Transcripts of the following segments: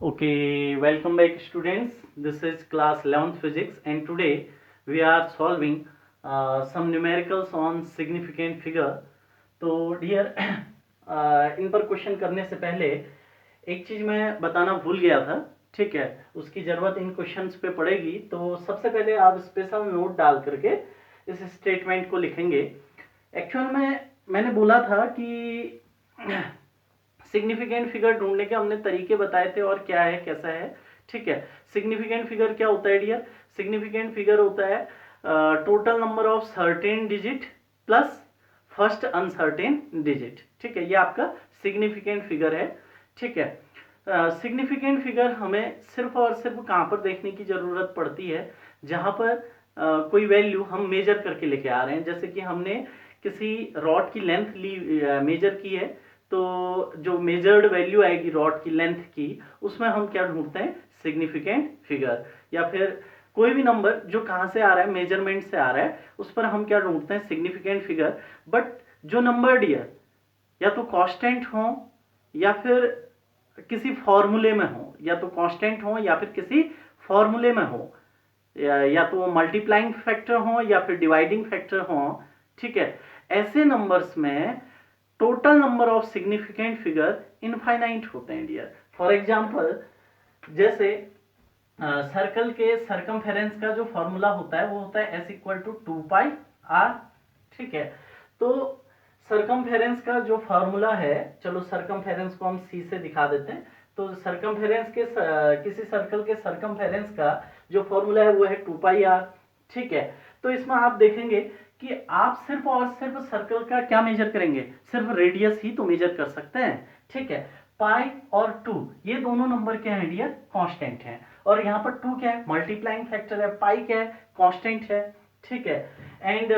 Okay, welcome back students. This is class 11th physics and today we are solving some numericals on significant figure. तो dear इन पर question करने से पहले एक चीज मैं बताना भूल गया था, ठीक है, उसकी जरूरत इन क्वेश्चंस पे पड़ेगी। तो सबसे पहले आप स्पेशल नोट डाल करके इस स्टेटमेंट को लिखेंगे। एक्चुअल में मैंने बोला था कि सिग्निफिकेंट फिगर ढूंढने के हमने तरीके बताए थे और क्या है कैसा है, ठीक है। सिग्निफिकेंट फिगर क्या होता है डियर? सिग्निफिकेंट फिगर होता है total number of certain digit plus first uncertain digit, ठीक है। ये आपका सिग्निफिकेंट फिगर है, ठीक है। सिग्निफिकेंट फिगर हमें सिर्फ और सिर्फ कहाँ पर देखने की जरूरत पड़ती है? जहां पर कोई वैल्यू हम मेजर करके लेके आ रहे हैं। जैसे कि हमने किसी रॉड की लेंथ ली, मेजर की है, तो जो मेजर्ड वैल्यू आएगी रॉड की लेंथ की, उसमें हम क्या ढूंढते हैं? Significant figure. या फिर कोई भी नंबर जो कहां से आ रहा है, मेजरमेंट से आ रहा है, उस पर हम क्या ढूंढते हैं? Significant figure. बट जो नंबर डियर या तो कांस्टेंट हो या फिर किसी फॉर्मूले में हो, या तो कांस्टेंट हो या फिर किसी फॉर्मूले में हो, या तो मल्टीप्लाइंग फैक्टर हो या फिर डिवाइडिंग फैक्टर हो, ठीक है। ऐसे नंबर्स में total number of significant figure infinite होते हैं डियर। फॉर एग्जांपल, जैसे सर्कल के सर्कमफेरेंस का जो फॉर्मूला होता है वो होता है s इक्वल टू 2πr, ठीक है। तो सर्कमफेरेंस का जो फॉर्मूला है, चलो सर्कमफेरेंस को हम c से दिखा देते हैं। तो सर्कमफेरेंस के किसी सर्कल के सर्कमफेरेंस का जो फॉर्मूला है वो है 2πr, ठीक है। तो इसमें आप देखेंगे कि आप सिर्फ और सिर्फ सर्कल का क्या मेजर करेंगे? सिर्फ रेडियस ही तो मेजर कर सकते हैं, ठीक है। पाई और 2 ये दोनों नंबर क्या है डियर? कांस्टेंट हैं। और यहाँ पर 2 क्या है? मल्टीप्लाइंग फैक्टर है। पाई क्या है? कांस्टेंट है, ठीक है। एंड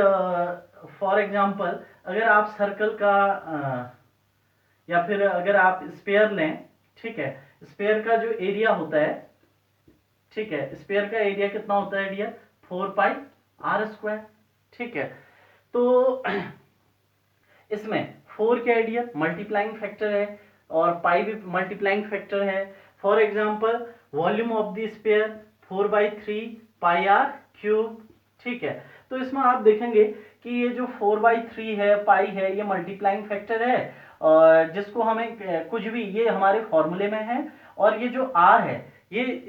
फॉर एग्जांपल, अगर आप सर्कल का या फिर अगर आप स्पेयर लें, ठीक है, स्पेयर का जो एरिया होता है, ठीक है, स्पेयर का एरिया कितना होता है डियर? 4πr², ठीक है। तो इसमें 4 क्या है डियर? मल्टीप्लाइंग फैक्टर है और पाई भी मल्टीप्लाइंग फैक्टर है। For example, volume of the sphere 4/3πr³, ठीक है। तो इसमें आप देखेंगे कि ये जो 4/3 है, पाई है, ये मल्टीप्लाइंग फैक्टर है, और जिसको हमें कुछ भी, ये हमारे फॉर्मूले में है। और ये जो आर है, ये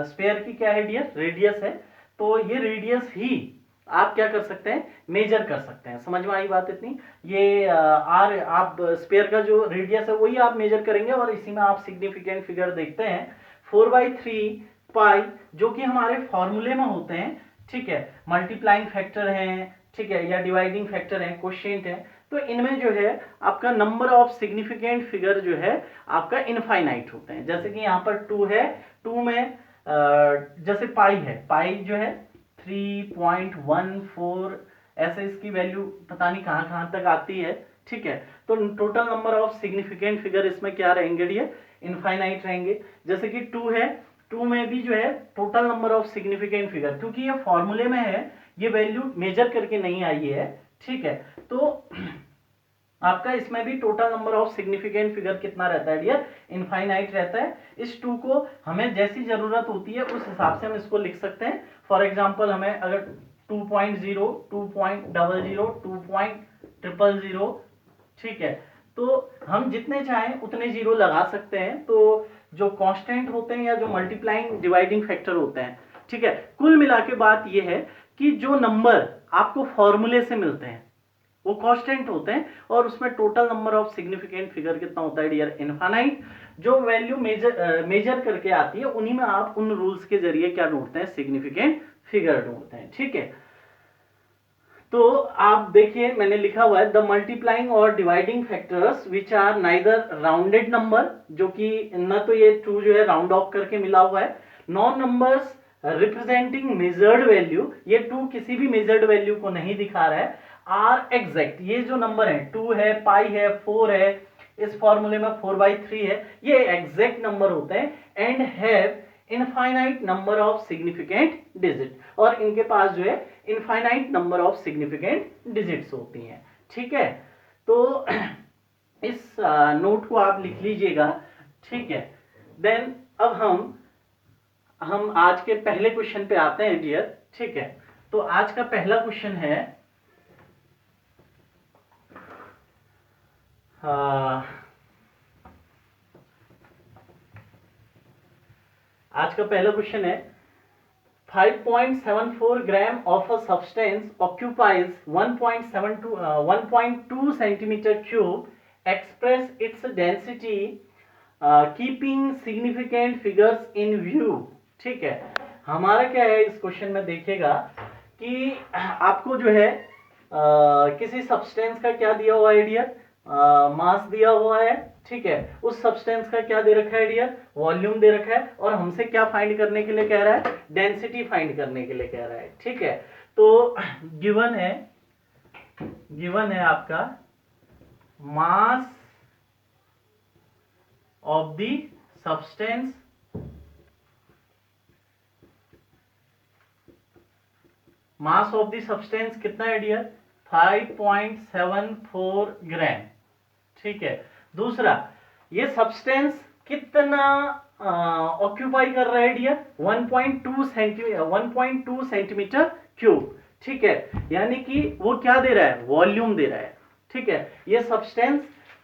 स्पेयर की क्या है डियर? रेडियस है। तो ये रेडियस ही आप क्या कर सकते हैं? मेजर कर सकते हैं। समझ में आई बात इतनी? ये आर, आप स्पेयर का जो रेडियस है वही आप मेजर करेंगे और इसी में आप सिग्निफिकेंट फिगर देखते हैं। 4/3π जो कि हमारे फॉर्मूले में होते हैं, ठीक है, मल्टीप्लाइंग फैक्टर हैं, ठीक है, या डिवाइडिंग फैक्टर हैं, कोशेंट है। तो इनमें जो है आपका नंबर ऑफ सिग्निफिकेंट फिगर जो है आपका इनफाइनाइट होते हैं। जैसे कि यहाँ पर 2 है, 2 में जैसे पाई है, पाई जो है 3.14, ऐसे इसकी वैल्यू पता नहीं कहां कहां तक आती है, ठीक है। तो total number of significant figure इसमें क्या रहेंगे डियर? इनफाइनाइट रहेंगे। जैसे कि 2 है, 2 में भी जो है total number of significant figure, क्योंकि ये फॉर्मूले में है, ये वैल्यू मेजर करके नहीं आई है, ठीक है। तो आपका इसमें भी total number of significant figure कितना रहता है डियर? इनफाइनाइट रहता है। इस 2 को हमें जैसी जरूरत होती है उस हिसाब से हम इसको लिख सकते हैं। फॉर एग्जांपल, हमें अगर 2.0, 2.00, 2.000, ठीक है, तो हम जितने चाहें उतने जीरो लगा सकते हैं। तो जो कांस्टेंट होते हैं या जो मल्टीप्लाइंग डिवाइडिंग फैक्टर होते हैं, ठीक है, कुल मिला के बात यह है कि जो नंबर आपको फॉर्मूले से मिलते हैं वो कांस्टेंट होते हैं, और उसमें total number of significant figure कितना होता है डियर? इनफाइनाइट। जो वैल्यू मेजर करके आती है उन्हीं में आप उन रूल्स के जरिए क्या ढूंढते हैं? सिग्निफिकेंट फिगर ढूंढते हैं, ठीक है। तो आप देखिए, मैंने लिखा हुआ है द मल्टीप्लाइंग और dividing factors which are neither rounded number, जो कि न तो ये 2 जो है राउंड ऑफ करके मिला हुआ है, non numbers representing measured value, ये 2 किसी भी मेजर्ड वैल्यू को नहीं दिखा रहा है, आर एग्जैक्ट, ये जो नंबर है 2 है, पाई है, 4 है, इस फॉर्मूले में 4/3 है, ये एग्जैक्ट नंबर होते हैं, and have infinite number of significant digit, और इनके पास जो है infinite number of significant digits होती हैं, ठीक है। तो इस नोट को आप लिख लीजिएगा, ठीक है। देन अब हम आज के पहले क्वेश्चन पे आते हैं डियर। ठीक है, तो आज का पहला क्वेश्चन है आज का पहला क्वेश्चन है 5.74 gram of a substance occupies 1.2 centimeter cube. Express its density keeping significant figures in view. ठीक है, हमारा क्या है इस क्वेश्चन में देखिएगा कि आपको जो है किसी सब्सटेंस का क्या दिया हुआ है डियर, मास दिया हुआ है। ठीक है, उस सब्सटेंस का क्या दे रखा है डियर, वॉल्यूम दे रखा है, और हमसे क्या फाइंड करने के लिए कह रहा है, डेंसिटी फाइंड करने के लिए कह रहा है। ठीक है, तो गिवन है आपका मास of the substance mass of the substance कितना है डियर, 5.74 ग्राम। ठीक है, दूसरा ये सब्सटेंस कितना ऑक्यूपाई कर रहा है डियर, 1.2 सेंटीमीटर क्यूब। ठीक है, यानी कि वो क्या दे रहा है, वॉल्यूम दे रहा है। ठीक है, ये सब्सटेंस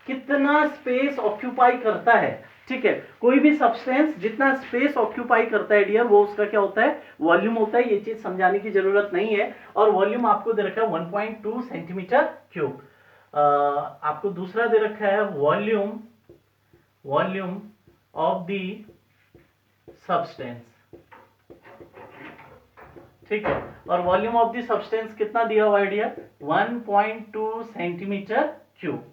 कितना स्पेस ऑक्यूपाई करता है। ठीक है, कोई भी सब्सटेंस जितना स्पेस ऑक्यूपाई करता है डियर, वो उसका क्या होता है, वॉल्यूम होता है। ये चीज समझाने की जरूरत नहीं है। और वॉल्यूम आपको दे रखा है 1.2 सेंटीमीटर क्यूब। आपको दूसरा दे रखा है वॉल्यूम ऑफ द सब्सटेंस। ठीक है, और वॉल्यूम ऑफ द सब्सटेंस कितना दिया हुआ है डियर, 1.2 सेंटीमीटर क्यूब।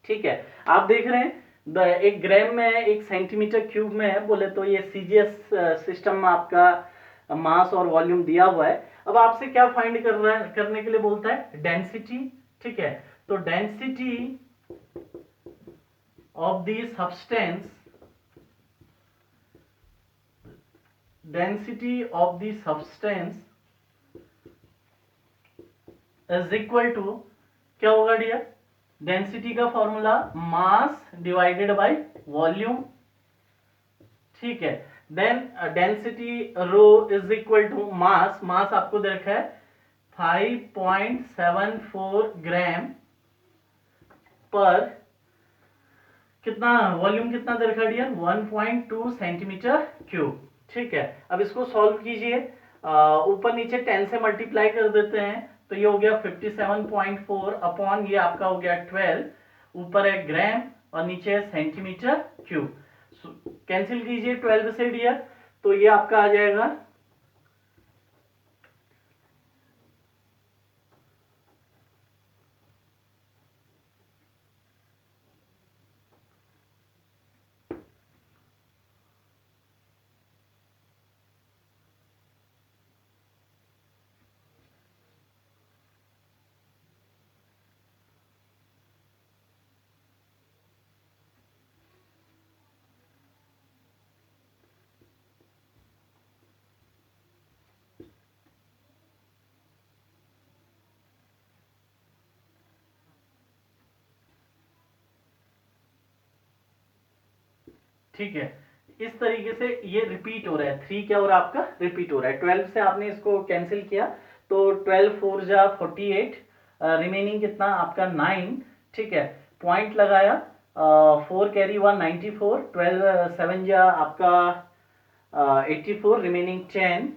ठीक है, आप देख रहे हैं एक ग्राम में है, एक सेंटीमीटर क्यूब में है, बोले तो ये सीजीएस सिस्टम में आपका मास और वॉल्यूम दिया हुआ है। अब आपसे क्या फाइंड करने के लिए बोलता है, डेंसिटी। ठीक है, तो density of the substance is equal to क्या होगा डियर, डेंसिटी का formula mass divided by volume. ठीक है, then density rho is equal to mass आपको दे रखा है 5.74 ग्राम पर कितना वॉल्यूम कितना दे रखा है डियर, 1.2 सेंटीमीटर क्यूब। ठीक है, अब इसको सॉल्व कीजिए, ऊपर नीचे 10 से मल्टीप्लाई कर देते हैं, तो ये हो गया 57.4 अपॉन ये आपका हो गया 12, ऊपर है ग्राम और नीचे है सेंटीमीटर क्यूब। कैंसिल कीजिए 12 से डियर, तो ये आपका आ जाएगा ठीक है, इस तरीके से ये रिपीट हो रहा है, 3 क्या हो रहा है आपका, रिपीट हो रहा है। 12 से आपने इसको कैंसिल किया तो 12 4 जा 48, रिमेनिंग कितना आपका 9। ठीक है, पॉइंट लगाया, 4 कैरी 1 94, 12 7 जा आपका 84, रिमेनिंग 10,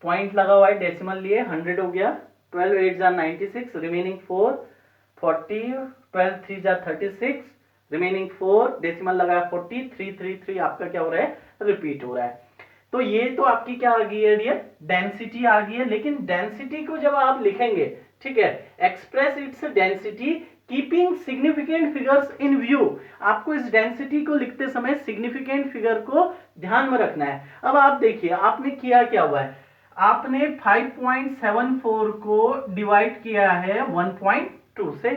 पॉइंट लगा हुआ है, डेसिमल लिए 100 हो गया, 12 8 जा 96, रिमेनिंग 4 40, 12 3 जा 36, रिमेनिंग 4, डेसिमल लगाया 40, 333 आपका क्या हो रहा है, रिपीट हो रहा है। तो ये तो आपकी क्या आ गई है डियर, डेंसिटी आ गई है। लेकिन डेंसिटी को जब आप लिखेंगे, ठीक है, express its density keeping significant figures in view, आपको इस डेंसिटी को लिखते समय सिग्निफिकेंट फिगर को ध्यान में रखना है। अब आप देखिए आपने किया क्या हुआ है, आपने 5.74 को डिवाइड किया है 1.2 से।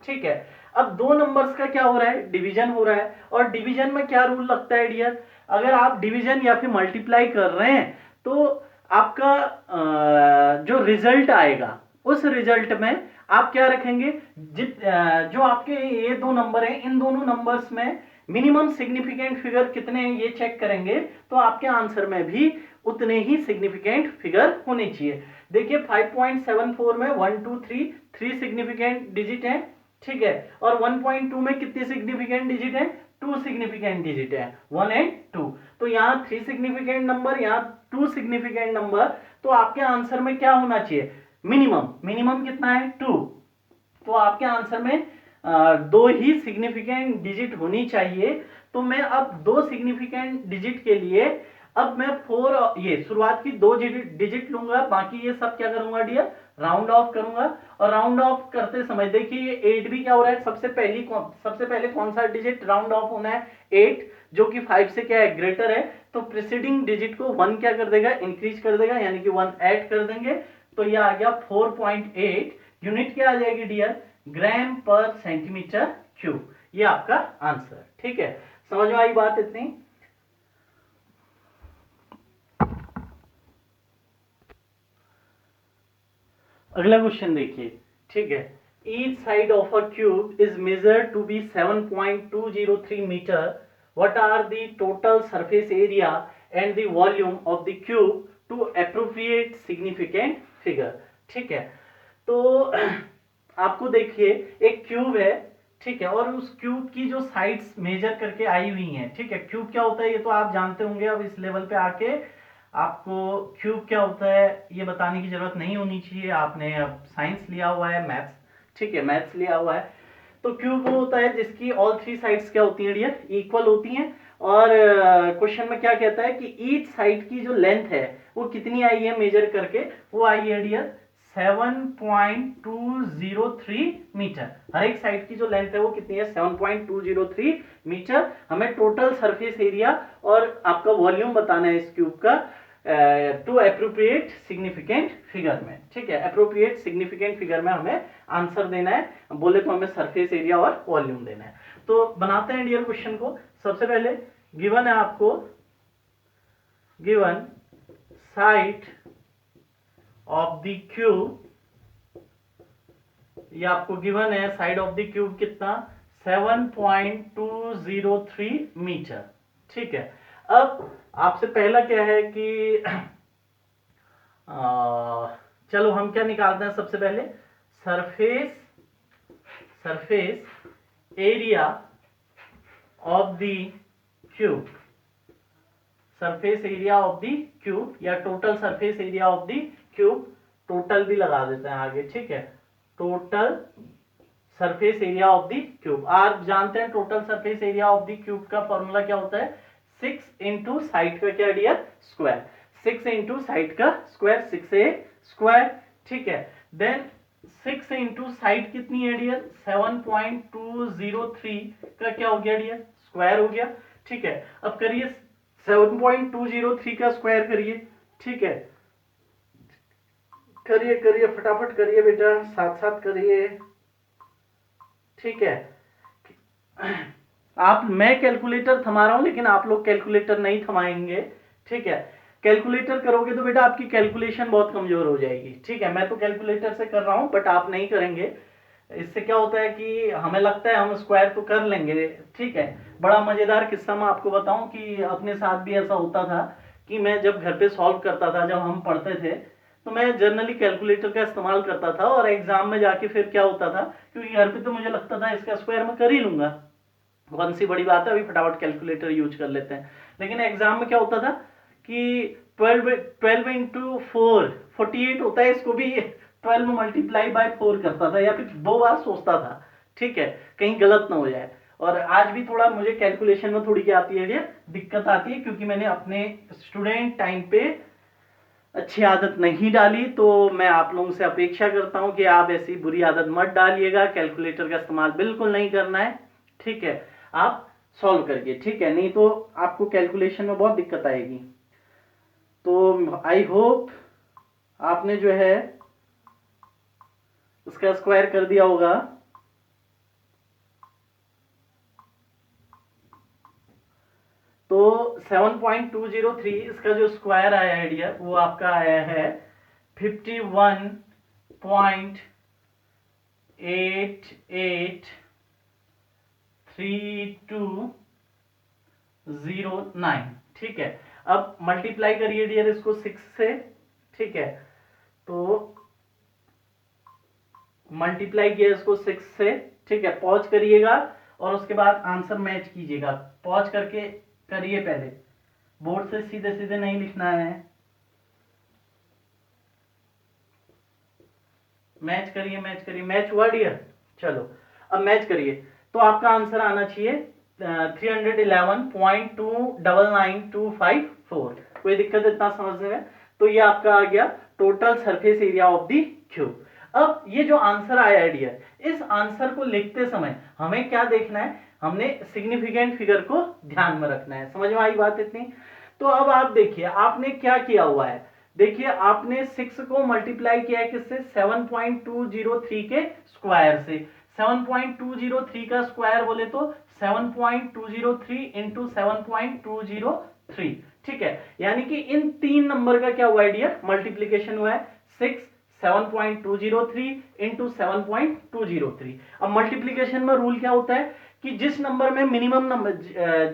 ठीक है, अब दो नंबर्स का क्या हो रहा है, डिवीजन हो रहा है। और डिवीजन में क्या रूल लगता है डियर, अगर आप डिवीजन या फिर मल्टीप्लाई कर रहे हैं तो आपका जो रिजल्ट आएगा उस रिजल्ट में आप क्या रखेंगे, जो आपके ये दो नंबर हैं, इन दोनों नंबर्स में मिनिमम सिग्निफिकेंट फिगर कितने हैं ये चेक करेंगे तो आपके आंसर में भी उतने ही सिग्निफिकेंट फिगर होने चाहिए। देखिए 5.74 में 1 2 3 सिग्निफिकेंट डिजिट हैं, ठीक है, और 1.2 में कितने सिग्निफिकेंट डिजिट हैं, 2 सिग्निफिकेंट डिजिट है, 1 एंड 2। तो यहाँ 3 सिग्निफिकेंट नंबर, यहाँ 2 सिग्निफिकेंट नंबर, तो आपके आंसर में क्या होना चाहिए, मिनिमम, मिनिमम कितना है 2। तो आपके आंसर में दो ही सिग्निफिकेंट डिजिट होनी चाहिए। तो मैं अब दो सिग्निफिकेंट डिजिट के लिए अब मैं 4 ये शुरुआत की 2 डिजिट लूंगा, बाकी ये सब क्या करूंगा डियर, राउंड ऑफ करूंगा। और राउंड ऑफ करते समय देखिए ये 8 भी क्या हो रहा है, सबसे पहले कौन सा डिजिट राउंड ऑफ होना है, 8, जो कि 5 से क्या है ग्रेटर है। तो प्रीसीडिंग डिजिट को 1 क्या कर देगा, इंक्रीज कर देगा, यानी कि 1 ऐड कर देंगे। तो ये आ गया 4.8। यूनिट क्या आ जाएगी डियर, ग्राम पर सेंटीमीटर क्यूब। ये आपका आंसर, ठीक है, समझ में आई बात इतनी। अगला क्वेश्चन देखिए, ठीक है, each side of a cube is measured to be 7.203 metre, what are the total surface area and the volume of the cube to appropriate significant figure. ठीक है, तो आपको देखिए एक क्यूब है, ठीक है, और उस क्यूब की जो साइड्स मेजर करके आई हुई हैं, ठीक है, क्यूब क्या होता है ये तो आप जानते होंगे, अब इस लेवल पे आके आपको क्यूब क्या होता है ये बताने की जरूरत नहीं होनी चाहिए, आपने अब साइंस लिया हुआ है, मैथ्स, ठीक है, मैथ्स लिया हुआ है। तो क्यूब वो होता है जिसकी ऑल 3 साइड्स क्या होती हैं डियर, इक्वल होती हैं। और क्वेश्चन में क्या कहता है कि ईच साइड की जो लेंथ है वो कितनी आई है मेजर करके, वो आई है डियर 7.203 मीटर। हर एक साइड की जो लेंथ है वो कितनी है, 7.203 मीटर। हमें टोटल सरफेस एरिया और आपका वॉल्यूम बताना है इस क्यूब का टू अप्रोप्रिएट सिग्निफिकेंट फिगर में, ठीक है, अप्रोप्रिएट सिग्निफिकेंट फिगर में हमें आंसर देना है, बोले तो हमें सरफेस एरिया और वॉल्यूम देना है। तो बनाते हैं डियर क्वेश्चन को। सबसे पहले गिवन है आपको, given side of the cube, ये आपको गिवन है साइड ऑफ द क्यूब कितना, 7.203 मीटर, ठीक है। अब आपसे पहला क्या है कि चलो हम क्या निकालते हैं, सबसे पहले surface area of the cube, surface area of the cube या total surface area of the cube, total भी लगा देते हैं आगे, ठीक है, total surface area of the cube. आप जानते हैं total surface area of the cube का फॉर्मूला क्या होता है, 6 इंटू साइड का क्या डियर, स्क्वायर, 6 इंटू साइड का स्क्वायर, 6a स्क्वायर, ठीक है। देन 6 इंटू साइड कितनी है डियर, 7.203 का क्या हो गया डियर, स्क्वायर हो गया, ठीक है। अब करिए 7.203 का स्क्वायर करिए, ठीक है, करिए फटाफट करिए बेटा, साथ साथ करिए, ठीक है। मैं कैलकुलेटर थमा रहा हूं लेकिन आप लोग कैलकुलेटर नहीं थमाएंगे, ठीक है, कैलकुलेटर करोगे तो बेटा आपकी कैलकुलेशन बहुत कमजोर हो जाएगी, ठीक है। मैं तो कैलकुलेटर से कर रहा हूं बट आप नहीं करेंगे, इससे क्या होता है कि हमें लगता है हम स्क्वायर तो कर लेंगे, ठीक है। बड़ा मजेदार किस्सा मैं आपको बताऊं कि अपने साथ भी ऐसा होता था कि मैं जब घर पे सॉल्व करता था, जब हम पढ़ते थे, तो मैं जनरली कैलकुलेटर का इस्तेमाल करता था, और एग्जाम में जाके फिर क्या होता था, क्योंकि घर पे तो मुझे लगता था इसका स्क्वायर मैं कर ही लूंगा, कौन सी बड़ी बात है, अभी फटाफट कैलकुलेटर यूज कर लेते हैं। लेकिन एग्जाम में क्या होता था कि 12 इंटू 4 48 होता है, इसको भी 12 मल्टीप्लाई बाय 4 करता था, या फिर 2 बार सोचता था, ठीक है, कहीं गलत ना हो जाए। और आज भी थोड़ा मुझे कैलकुलेशन में थोड़ी क्या आती है, दिक्कत आती है, क्योंकि मैंने अपने स्टूडेंट टाइम पे अच्छी आदत नहीं डाली। तो मैं आप लोगों से अपेक्षा करता हूं कि आप ऐसी बुरी आदत मत डालिएगा, कैलकुलेटर का इस्तेमाल बिल्कुल नहीं करना है, ठीक है, आप सॉल्व करिए, ठीक है, नहीं तो आपको कैलकुलेशन में बहुत दिक्कत आएगी। तो आई होप आपने जो है इसका स्क्वायर कर दिया होगा। तो 7.203 इसका जो स्क्वायर आया है डियर, वो आपका आया है 51.8832 6.09, ठीक है। अब मल्टीप्लाई करिए डियर इसको 6 से, ठीक है। तो मल्टीप्लाई किया इसको 6 से, ठीक है। पॉज करिएगा और उसके बाद आंसर मैच कीजिएगा। पॉज करके करिए, पहले बोर्ड से सीधे सीधे नहीं लिखना है। मैच करिए, मैच करिए। मैच हुआ डियर? चलो अब मैच करिए। तो आपका आंसर आना चाहिए 311.299254। कोई दिक्कत इतना समझने में? तो ये आपका आ गया total surface area of the cube. अब ये जो आंसर आया है डियर, इस आंसर को लिखते समय हमें क्या देखना है? हमने सिग्निफिकेंट फिगर को ध्यान में रखना है। समझ में आई बात इतनी? तो अब आप देखिए आपने क्या किया हुआ है। देखिए आपने 6 को मल्टीप्लाई किया है किससे? 7.203 के स्क्वायर से। 7.203 का स्क्वायर बोले तो 7.203 इंटू 7.203, ठीक है। यानी कि इन तीन नंबर का क्या हुआ है डियर? मल्टीप्लीकेशन हुआ है। 6 7.203 इंटू 7.203। अब मल्टीप्लीकेशन में रूल क्या होता है कि जिस नंबर में मिनिमम नंबर,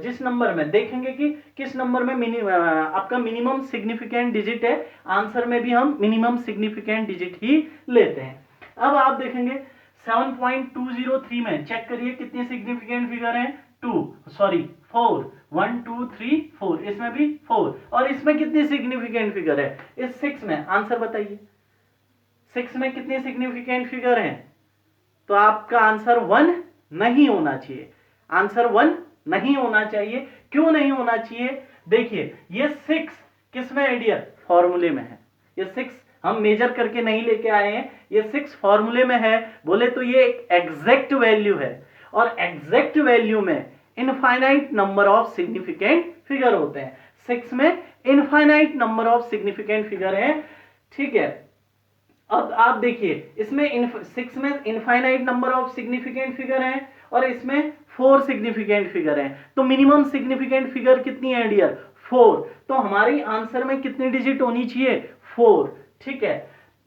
जिस नंबर में देखेंगे कि किस नंबर में आपका मिनिमम सिग्निफिकेंट डिजिट है, आंसर में भी हम मिनिमम सिग्निफिकेंट डिजिट ही लेते हैं। अब आप देखेंगे 7.203 में चेक करिए कितने सिग्निफिकेंट फिगर हैं? 4 1 2 3 4, इसमें भी 4, और इसमें कितनी सिग्निफिकेंट फिगर है? इस 6 में। आंसर बताइए 6 में कितने सिग्निफिकेंट फिगर हैं? तो आपका आंसर 1 नहीं होना चाहिए। आंसर 1 नहीं होना चाहिए। क्यों नहीं होना चाहिए? देखिए ये 6 किस में है डियर? फॉर्मूले में है। ये 6 हम मेजर करके नहीं लेके आए हैं, ये 6 फॉर्मूले में है। बोले तो ये एक एग्जैक्ट वैल्यू है, और एग्जैक्ट वैल्यू में infinite number of significant figure होते हैं। 6 में infinite number of significant figure है, ठीक है। अब आप देखिए इसमें 6 में infinite number of significant figure हैं, और इसमें 4 सिग्निफिकेंट फिगर हैं। तो मिनिमम सिग्निफिकेंट फिगर कितनी है डियर? 4। तो हमारी आंसर में कितनी डिजिट होनी चाहिए? 4, ठीक है।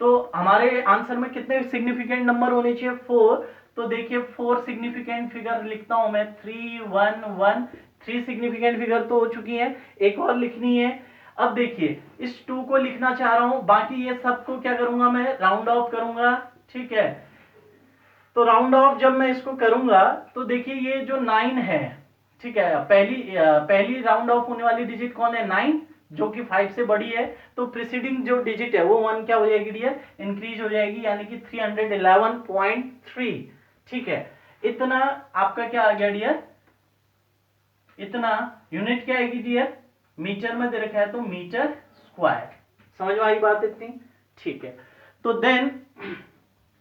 तो हमारे आंसर में कितने सिग्निफिकेंट नंबर होने चाहिए? 4। तो देखिए 4 सिग्निफिकेंट फिगर लिखता हूं मैं। 3 1 1, 3 सिग्निफिकेंट फिगर तो हो चुकी है, एक और लिखनी है। अब देखिए इस 2 को लिखना चाह रहा हूं, बाकी ये सबको क्या करूंगा मैं? राउंड ऑफ करूंगा, ठीक है। तो राउंड ऑफ जब मैं इसको करूंगा तो देखिए ये जो 9 है, ठीक है, पहली राउंड ऑफ होने वाली डिजिट कौन है? 9, जो कि 5 से बड़ी है। तो प्रीसीडिंग जो डिजिट है वो 1 क्या हो जाएगी डियर? इंक्रीज हो जाएगी, यानी कि 311.3, ठीक है। इतना आपका क्या आ गया डियर? इतना यूनिट क्या आएगी डियर? मीटर में दे रखा है तो मीटर स्क्वायर। समझ में आई बात इतनी? ठीक है। तो देन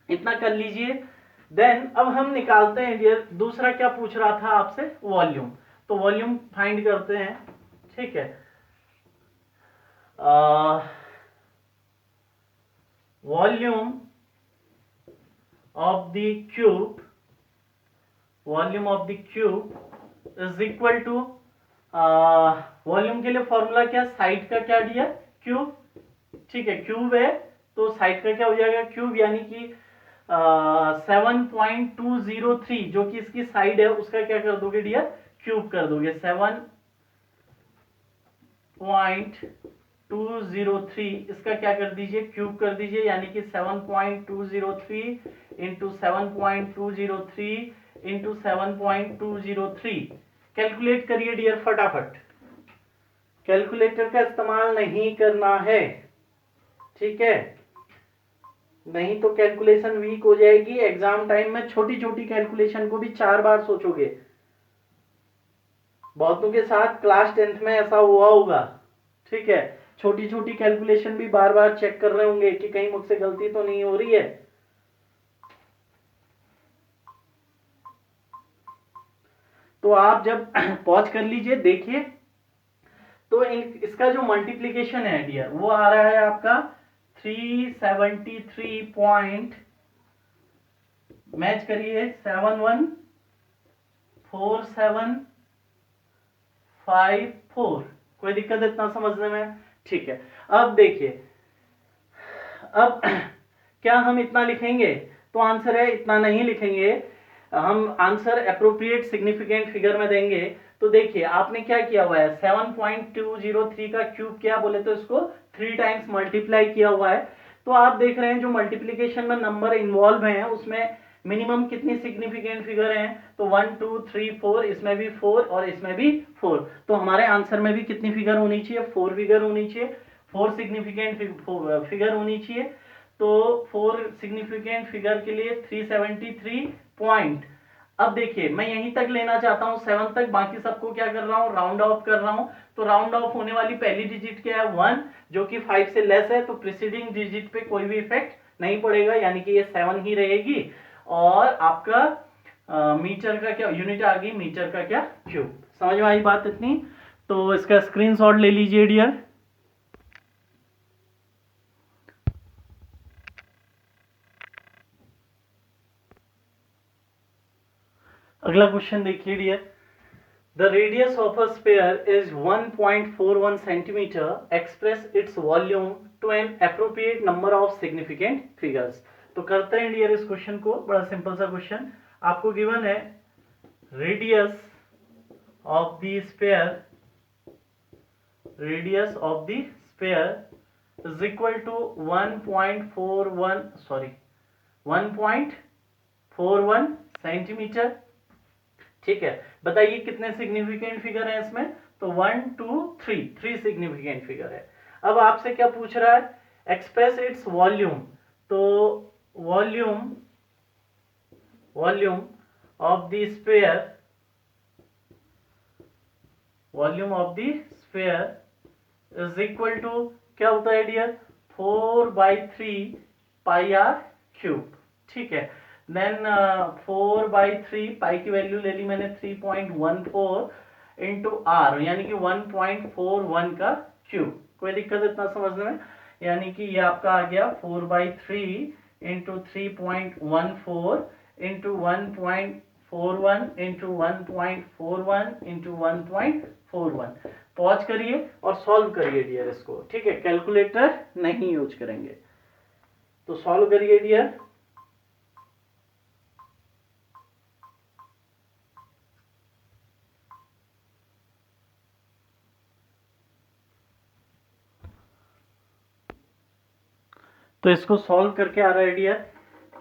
इतना कर लीजिए। देन अब हम निकालते हैं डियर, दूसरा क्या पूछ रहा था आपसे? वॉल्यूम। तो वॉल्यूम फाइंड करते हैं, ठीक है। Volume of the cube, volume of the cube is equal to, volume के लिए फॉर्मूला क्या? साइड का क्या डियर? क्यूब, ठीक है। क्यूब है तो साइड का क्या हो जाएगा? क्यूब, यानी कि 7.203 जो कि इसकी साइड है उसका क्या कर दोगे डियर? क्यूब कर दोगे। 7.203 इसका क्या कर दीजिए? क्यूब कर दीजिए, यानी कि 7.203 इंटू 7.203 इंटू 7.203। कैलकुलेट करिए डियर फटाफट। कैलकुलेटर का इस्तेमाल नहीं करना है, ठीक है। नहीं तो कैलकुलेशन वीक हो जाएगी। एग्जाम टाइम में छोटी छोटी कैलकुलेशन को भी 4 बार सोचोगे। बहुतों के साथ क्लास 10th में ऐसा हुआ होगा, ठीक है। छोटी छोटी कैलकुलेशन भी बार बार चेक कर रहे होंगे कि कहीं मुझसे गलती तो नहीं हो रही है। तो आप जब पॉज कर लीजिए, देखिए तो इसका जो मल्टीप्लीकेशन है डियर वो आ रहा है आपका 373 पॉइंट, मैच करिए 714754। कोई दिक्कत इतना समझने में? ठीक है। अब देखिए, अब क्या हम इतना लिखेंगे? तो आंसर है इतना नहीं लिखेंगे, हम आंसर अप्रोप्रिएट सिग्निफिकेंट फिगर में देंगे। तो देखिए आपने क्या किया हुआ है, 7.203 का क्यूब किया बोले तो इसको 3 टाइम्स मल्टीप्लाई किया हुआ है। तो आप देख रहे हैं जो मल्टीप्लीकेशन में नंबर इन्वॉल्व हैं उसमें मिनिमम कितनी सिग्निफिकेंट फिगर हैं, तो 1 2 3 4, इसमें भी 4 और इसमें भी 4। तो हमारे आंसर में भी कितनी फिगर होनी चाहिए, 4 फिगर होनी चाहिए, 4 सिग्निफिकेंट फिगर होनी चाहिए। तो 4 सिग्निफिकेंट फिगर के लिए 373 पॉइंट। अब देखिए मैं यहीं तक लेना चाहता हूं 7 तक, बाकी सबको क्या कर रहा हूं, राउंड ऑफ कर रहा हूं। तो राउंड ऑफ होने वाली पहली डिजिट क्या है, 1, जो कि 5 से लेस है, तो प्रीसीडिंग डिजिट पे कोई भी इफेक्ट नहीं पड़ेगा, यानी कि ये 7 ही रहेगी। और आपका मीटर का क्या यूनिट आ गई, मीटर का क्या क्यूब। समझ में आई बात इतनी? तो इसका स्क्रीनशॉट ले लीजिए डियर। अगला क्वेश्चन देखिए dear, the radius of a sphere is 1.41 centimetre, express its volume to an appropriate number of significant figures. तो करते हैं डियर इस क्वेश्चन को, बड़ा सिंपल सा क्वेश्चन आपको गिवन है, radius of the sphere, radius of the sphere is equal to 1.41 centimetre. ठीक है, बताइए कितने सिग्निफिकेंट फिगर हैं इसमें, तो 1 2 3 सिग्निफिकेंट फिगर है। अब आपसे क्या पूछ रहा है, एक्सप्रेस इट्स वॉल्यूम, तो volume of the sphere, volume of the sphere is equal to क्या होता है डियर, 4/3 पाई आर क्यूब। ठीक है, देन 4/3 पाई की वैल्यू ले ली मैंने 3.14 इंटू आर, यानी कि 1.41 का क्यूब। कोई दिक्कत इतना समझने में, यानी कि ये आपका आ गया 4/3 into 3.14 into 1.41 into 1.41 into 1.41। Pause करिए और सॉल्व करिए डियर इसको। ठीक है, कैलकुलेटर नहीं यूज करेंगे, तो सॉल्व करिए डियर। तो इसको सॉल्व करके आ रहा है डियर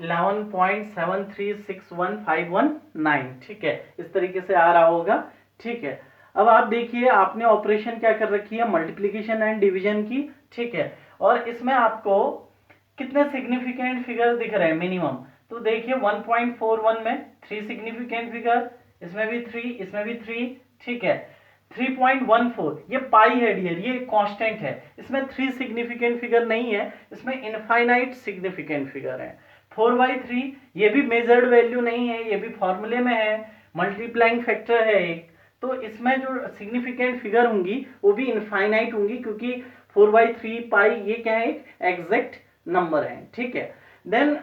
11.7361519। ठीक है, इस तरीके से आ रहा होगा। ठीक है, अब आप देखिए आपने ऑपरेशन क्या कर रखी है, मल्टीप्लीकेशन एंड डिवीजन की। ठीक है, और इसमें आपको कितने सिग्निफिकेंट फिगर दिख रहे हैं मिनिमम, तो देखिए 1.41 में 3 सिग्निफिकेंट फिगर, इसमें भी 3, इसमें भी 3। ठीक है, 3.14 ये पाई है डियर, ये कांस्टेंट है, इसमें 3 सिग्निफिकेंट फिगर नहीं है, इसमें इनफाइनाइट सिग्निफिकेंट फिगर है। 4/3 ये भी मेजर्ड वैल्यू नहीं है, ये भी फॉर्मूले में है, मल्टीप्लाइंग फैक्टर है एक, तो इसमें जो सिग्निफिकेंट फिगर होंगी वो भी इनफाइनाइट होंगी, क्योंकि 4/3 पाई ये क्या है, एक एग्जैक्ट नंबर है। ठीक है, देन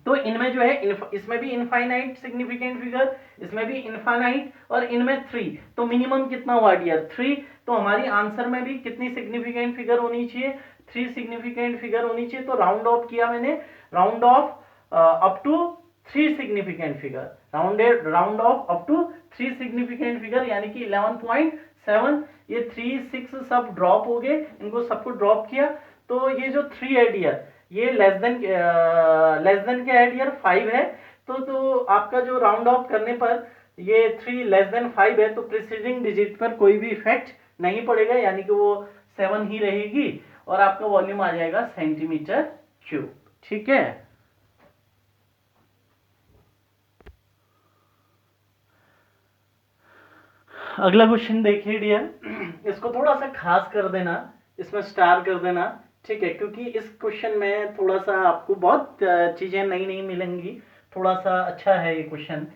तो इनमें जो है इसमें भी इनफाइनाइट सिग्निफिकेंट फिगर, इसमें भी इनफाइनाइट, और इनमें 3, तो मिनिमम कितना हुआ डियर 3। तो हमारी आंसर में भी कितनी सिग्निफिकेंट फिगर होनी चाहिए, 3 सिग्निफिकेंट फिगर होनी चाहिए। तो राउंड ऑफ किया मैंने, round off up to 3 significant figure, round off up to 3 significant figure, यानी कि 11.7। ये 3 6 सब ड्रॉप हो गए, इनको सबको ड्रॉप किया, तो ये जो 3 है डियर, ये लेस देन क्या है डियर 5 है। तो आपका जो राउंड ऑफ करने पर ये 3 लेस देन 5 है, तो प्रीसीडिंग डिजिट पर कोई भी इफेक्ट नहीं पड़ेगा, यानी कि वो 7 ही रहेगी, और आपका वॉल्यूम आ जाएगा सेंटीमीटर क्यूब। ठीक है, अगला क्वेश्चन देखिए डियर, इसको थोड़ा सा खास कर देना, इसमें स्टार कर देना। ठीक है, क्योंकि इस क्वेश्चन में थोड़ा सा आपको बहुत चीजें नई नई मिलेंगी, थोड़ा सा अच्छा है ये क्वेश्चन।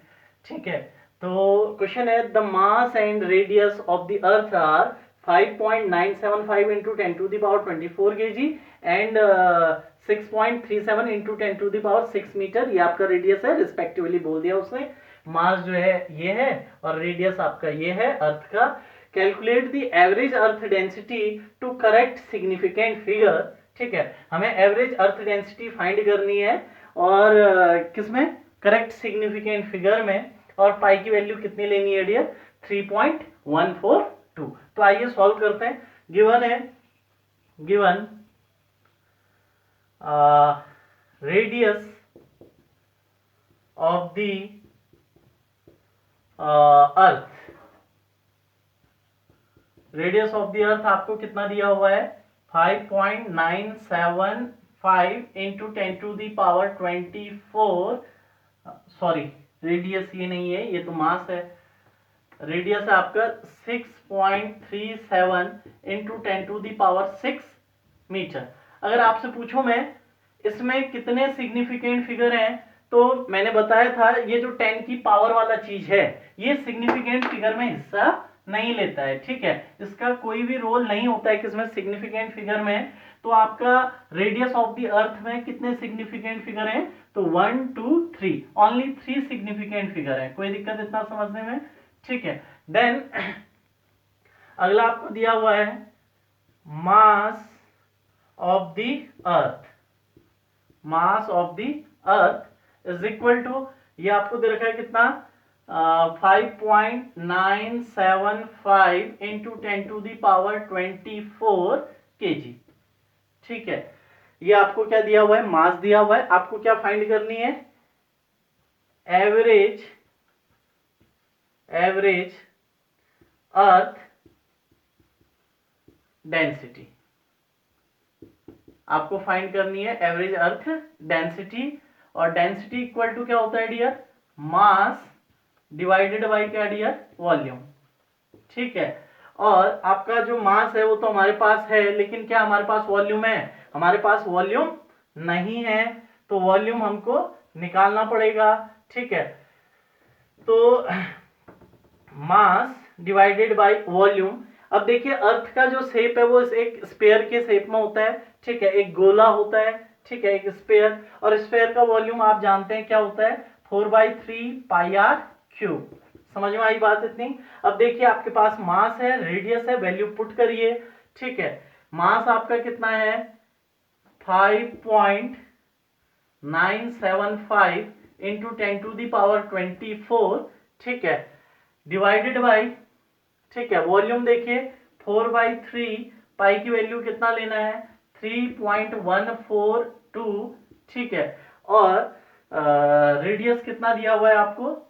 ठीक है, तो क्वेश्चन है, the mass and radius of the earth are 5.975 into 10⁻24 kg and 6.37 into 10⁻6 metre. ये आपका रेडियस है, रिस्पेक्टिवली बोल दिया उसने। मास जो है ये है, और रेडियस आपका ये है अर्थ का। Calculate the average earth density to correct significant figure. ठीक है, हमें एवरेज अर्थ डेंसिटी फाइंड करनी है, और किसमें, करेक्ट सिग्निफिकेंट फिगर में, और पाई की वैल्यू कितनी लेनी है डियर 3.142। तो आइए सॉल्व करते हैं। गिवन है, given radius of the earth, radius of the earth आपको कितना दिया हुआ है 5.975 into 10 to the power 24, sorry radius ये नहीं है, ये तो मास है। रेडियस है आपका 6.37 into 10 to the power 6 metre. अगर आपसे पूछो मैं इसमें कितने सिग्निफिकेंट फिगर हैं, तो मैंने बताया था ये जो 10 की पावर वाला चीज है ये सिग्निफिकेंट फिगर में हिस्सा नहीं लेता है, ठीक है, इसका कोई भी रोल नहीं होता है किसमें सिग्निफिकेंट फिगर में। तो आपका रेडियस ऑफ द अर्थ में कितने सिग्निफिकेंट फिगर हैं, तो 1 2 3, ओनली 3 सिग्निफिकेंट फिगर है। कोई दिक्कत इतना समझने में, ठीक है। देन अगला आपको दिया हुआ है mass of the earth, mass of the earth is equal to, ये आपको दे रखा है कितना 5.975 into 10 to the power 24 kg, ठीक है। ये आपको क्या दिया हुआ है, मास दिया हुआ है। आपको क्या फाइंड करनी है, एवरेज, एवरेज अर्थ डेंसिटी, आपको फाइंड करनी है एवरेज अर्थ डेंसिटी। और डेंसिटी इक्वल टू क्या होता है डियर, मास डिवाइडेड बाय क्या डियर, वॉल्यूम, ठीक है। और आपका जो मास है वो तो हमारे पास है, लेकिन क्या हमारे पास वॉल्यूम है, हमारे पास वॉल्यूम नहीं है, तो वॉल्यूम हमको निकालना पड़ेगा, ठीक है। तो मास डिवाइडेड बाय वॉल्यूम। अब देखिए अर्थ का जो शेप है वो एक स्फीयर के शेप में होता है, ठीक है, एक गोला होता है, ठीक है, एक स्फीयर। और स्फीयर का वॉल्यूम आप जानते हैं क्या होता है 4/3 पाई आर क्यूब। समझ में आई बात इतनी। अब देखिए आपके पास मास है, रेडियस है, वैल्यू पुट करिए, ठीक है। मास आपका कितना है 5.975 इंटू 10 टू दी पावर 24, ठीक है, डिवाइडेड बाई, ठीक है, वॉल्यूम देखिए 4/3, पाई की वैल्यू कितना लेना है 3.142, ठीक है। और रेडियस कितना दिया हुआ है आपको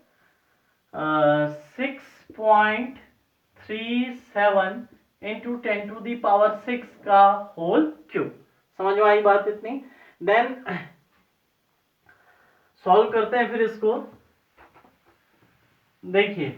6.37 इंटू 10 टू दी पावर 6 का होल क्यूब। समझ में आई बात इतनी। देन सॉल्व करते हैं फिर इसको। देखिए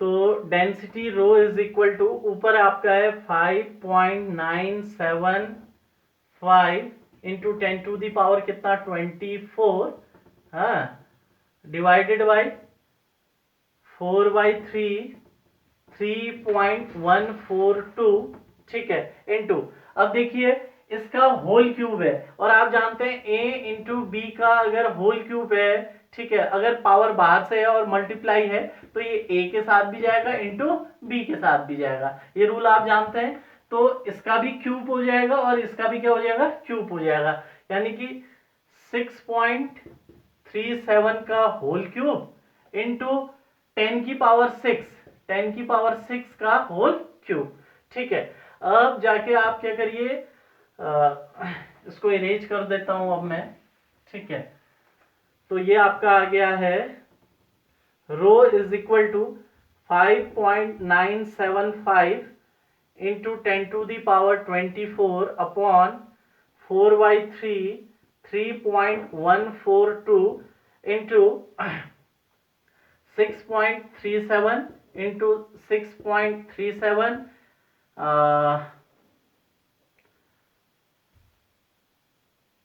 तो density rho is equal to, ऊपर आपका है 5.975 इंटू 10 टू दी पावर कितना 24, हाँ, डिवाइडेड बाई 4/3 3.142, ठीक है, इंटू, अब देखिए इसका होल क्यूब है और आप जानते हैं a इंटू बी का अगर होल क्यूब है, ठीक है, अगर पावर बाहर से है और मल्टीप्लाई है तो ये a के साथ भी जाएगा इंटू बी के साथ भी जाएगा, ये रूल आप जानते हैं। तो इसका भी क्यूब हो जाएगा और इसका भी क्या हो जाएगा क्यूब हो जाएगा, यानी कि 6.37 का होल क्यूब इंटू 10 की पावर 6, 10 की पावर 6 का होल क्यूब, ठीक है। अब जाके आप क्या करिए, इसको इरेज कर देता हूं अब मैं, ठीक है। तो ये आपका आ गया है rho is equal to 5.975 into 10 to the power 24 upon 4/3 3.142 into 6.37 into 6.37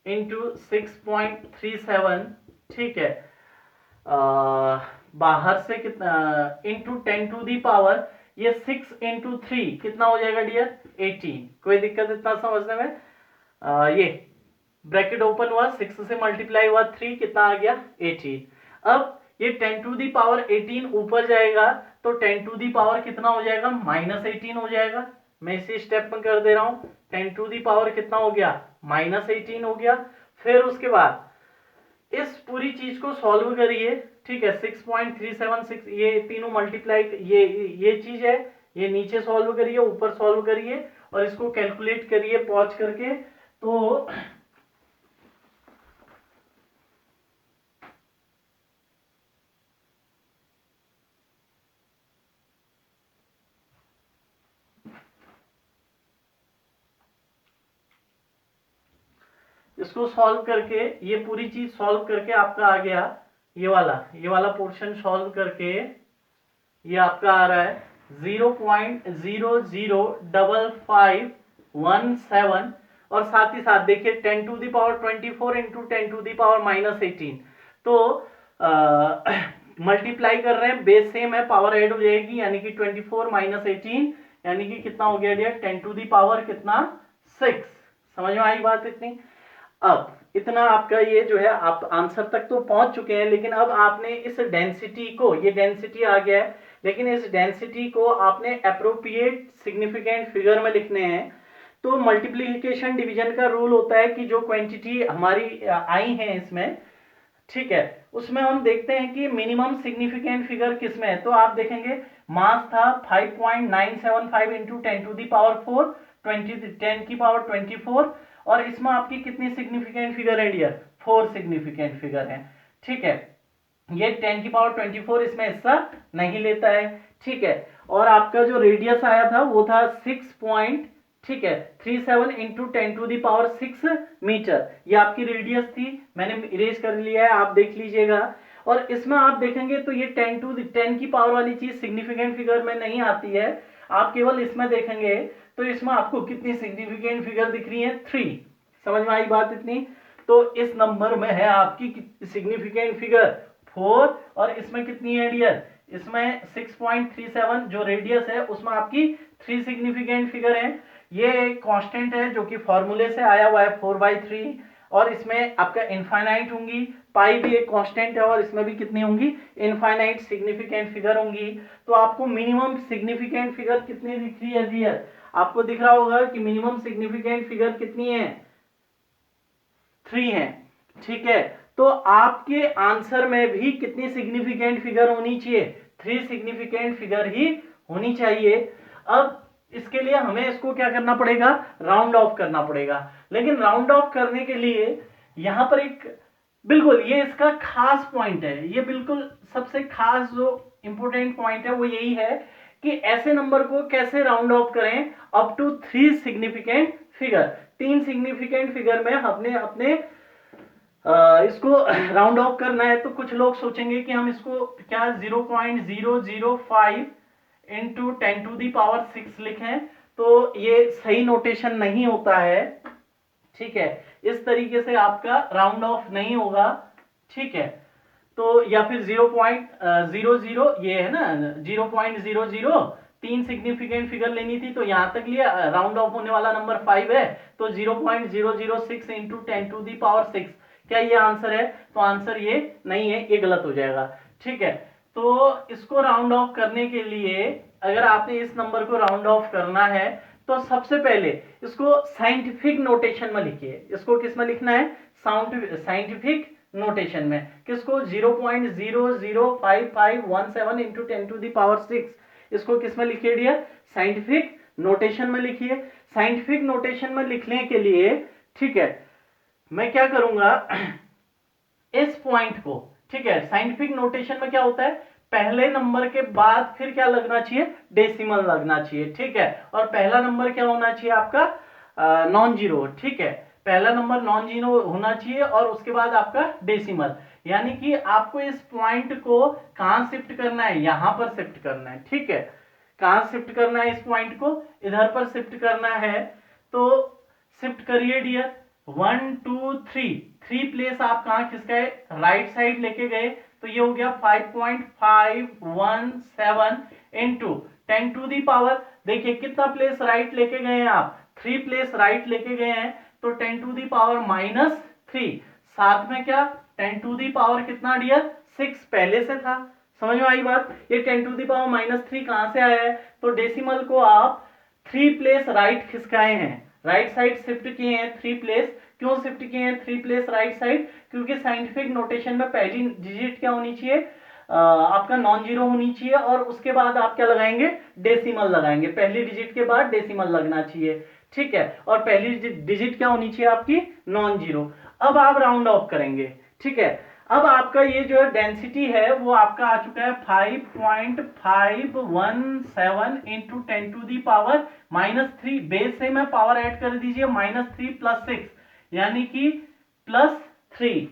into 6.37, ठीक है, बाहर से कितना इंटू 10 टू दी पावर, ये 6 इंटू 3 कितना हो जाएगा डियर 18। कोई दिक्कत इतना समझने में, ये ब्रैकेट ओपन हुआ, 6 से मल्टीप्लाई हुआ 3, कितना आ गया 18। अब ये 10 टू दी पावर 18 ऊपर जाएगा तो 10 टू दी पावर कितना हो जाएगा -18 हो जाएगा। मैं इसी स्टेप में कर दे रहा हूं, 10 टू दी पावर कितना हो गया -18 हो गया। फिर उसके बाद इस पूरी चीज को सॉल्व करिए, ठीक है। 6.376 ये तीनों मल्टीप्लाई, ये चीज है, ये नीचे सॉल्व करिए, ऊपर सॉल्व करिए और इसको कैलकुलेट करिए पॉज करके। तो इसको सॉल्व करके, ये पूरी चीज सॉल्व करके आपका आ गया ये वाला पोर्शन सॉल्व करके ये आपका आ रहा है 0.005517। और साथ ही साथ देखिए 10 to the power 24 into 10 to the power -18। तो मल्टीप्लाई कर रहे हैं, बेस सेम है, पावर ऐड हो जाएगी, यानी कि 24 - 18 यानी कि कितना हो गया डियर, 10 टू द पावर कितना 6। समझ में आई बात इतनी। अब इतना आपका ये जो है आप आंसर तक तो पहुंच चुके हैं, लेकिन अब आपने इस डेंसिटी को, ये डेंसिटी आ गया है, लेकिन इस डेंसिटी को आपने अप्रोप्रिएट सिग्निफिकेंट फिगर में लिखने हैं। तो मल्टीप्लिकेशन डिवीजन का रूल होता है कि जो क्वांटिटी हमारी आई है इसमें, ठीक है, उसमें हम देखते हैं कि मिनिमम सिग्निफिकेंट फिगर किसमें है। तो आप देखेंगे मास था 5.975 इंटू 10 टू दी पावर 4, 10 की पावर 24, और इसमें आपकी कितनी सिग्निफिकेंट फिगर है डियर, 4 सिग्निफिकेंट फिगर है, ठीक है। ये 10 की पावर 24 इसमें हिस्सा नहीं लेता है, ठीक है। और आपका जो रेडियस आया था वो था 6, ठीक है, 37 into 10 to the power 6 metre, ये आपकी रेडियस थी। मैंने इरेज कर लिया है, आप देख लीजिएगा। और इसमें आप देखेंगे तो ये 10 की पावर वाली चीज सिग्निफिकेंट फिगर में नहीं आती है, आप केवल इसमें देखेंगे तो इसमें आपको कितनी सिग्निफिकेंट फिगर दिख रही है, 3। समझ में आई बात इतनी। तो इस नंबर में है आपकी सिग्निफिकेंट फिगर 4, और इसमें कितनी है डियर, इसमें 6.37 जो रेडियस है उसमें आपकी 3 सिग्निफिकेंट फिगर है। ये कांस्टेंट है जो कि फॉर्मूले से आया हुआ है 4/3, और इसमें आपका इनफाइनाइट होंगी, पाई भी एक कांस्टेंट है और इसमें भी कितनी होंगी, इनफाइनाइट सिग्निफिकेंट फिगर होंगी। तो आपको मिनिमम सिग्निफिकेंट फिगर कितनी दिख रही है डियर, आपको दिख रहा होगा कि मिनिमम सिग्निफिकेंट फिगर कितनी है, 3 है, ठीक है। तो आपके आंसर में भी कितनी सिग्निफिकेंट फिगर होनी चाहिए, 3 सिग्निफिकेंट फिगर ही होनी चाहिए। अब इसके लिए हमें इसको क्या करना पड़ेगा, राउंड ऑफ करना पड़ेगा। लेकिन राउंड ऑफ करने के लिए यहां पर एक बिल्कुल ये इसका खास पॉइंट है, ये बिल्कुल सबसे खास जो इंपॉर्टेंट पॉइंट है वो यही है कि ऐसे नंबर को कैसे राउंड ऑफ करें up to 3 significant figure. 3 significant figure में हमने अपने इसको राउंड ऑफ करना है। तो कुछ लोग सोचेंगे कि हम इसको क्या 0.005 इंटू 10 टू दी पावर 6 लिखें, तो ये सही नोटेशन नहीं होता है, ठीक है। इस तरीके से आपका राउंड ऑफ नहीं होगा, ठीक है। तो या फिर 0.00 ये है ना 0.00, 3 सिग्निफिकेंट फिगर लेनी थी तो यहां तक लिया, राउंड ऑफ होने वाला नंबर 5 है, तो 0.006 इंटू 10 टू दी पावर 6, क्या ये आंसर है, तो आंसर ये नहीं है, ये गलत हो जाएगा, ठीक है। तो इसको राउंड ऑफ करने के लिए अगर आपने इस नंबर को राउंड ऑफ करना है तो सबसे पहले इसको साइंटिफिक नोटेशन में लिखिए। इसको किस में लिखना है, साइंटिफिक नोटेशन में। किसको, 0.005517 इंटू 10 टू दी पावर 6, इसको किस में लिखिए डियर, साइंटिफिक नोटेशन में लिखिए। साइंटिफिक नोटेशन में लिखने के लिए, ठीक है, मैं क्या करूंगा इस पॉइंट को, ठीक है, साइंटिफिक नोटेशन में क्या होता है, पहले नंबर के बाद फिर क्या लगना चाहिए, डेसिमल लगना चाहिए, ठीक है। और पहला नंबर क्या होना चाहिए आपका, नॉन जीरो, ठीक है, पहला नंबर नॉन जीरो होना चाहिए और उसके बाद आपका डेसिमल। यानी कि आपको इस पॉइंट को कहां शिफ्ट करना है, यहां पर शिफ्ट करना है, ठीक है। कहां शिफ्ट करना है, इस पॉइंट को इधर पर शिफ्ट करना है। तो शिफ्ट करिए डियर, 1 2 3 प्लेस आप कहां खिसकाए, राइट साइड लेके गए, तो ये हो गया 5.517 इंटू 10 टू दी पावर, देखिए कितना प्लेस राइट लेके गए हैं आप, 3 प्लेस राइट लेके गए हैं, तो 10 टू दी पावर -3, साथ में क्या 10 टू दी पावर कितना डियर, 6 पहले से था। समझ में आई बात, ये 10 टू दी पावर -3 कहां से आया है, तो डेसिमल को आप 3 प्लेस राइट खिसकाए हैं, राइट साइड शिफ्ट किए हैं 3 प्लेस, क्यों शिफ्ट किए हैं 3 प्लेस राइट साइड? क्योंकि साइंटिफिक नोटेशन में पहली डिजिट क्या होनी चाहिए, आपका नॉन जीरो होनी चाहिए, और उसके बाद आप क्या लगाएंगे, डेसिमल लगाएंगे। पहली डिजिट के बाद डेसिमल लगना चाहिए, ठीक है। और पहली डिजिट क्या होनी चाहिए आपकी, नॉन जीरो। अब आप राउंड ऑफ करेंगे, ठीक है। अब आपका ये जो है डेंसिटी है वो आपका आ चुका है 5.517 into 10 to the power -3। Base से मैं पावर ऐड कर दीजिए, -3 + 6 यानी कि +3,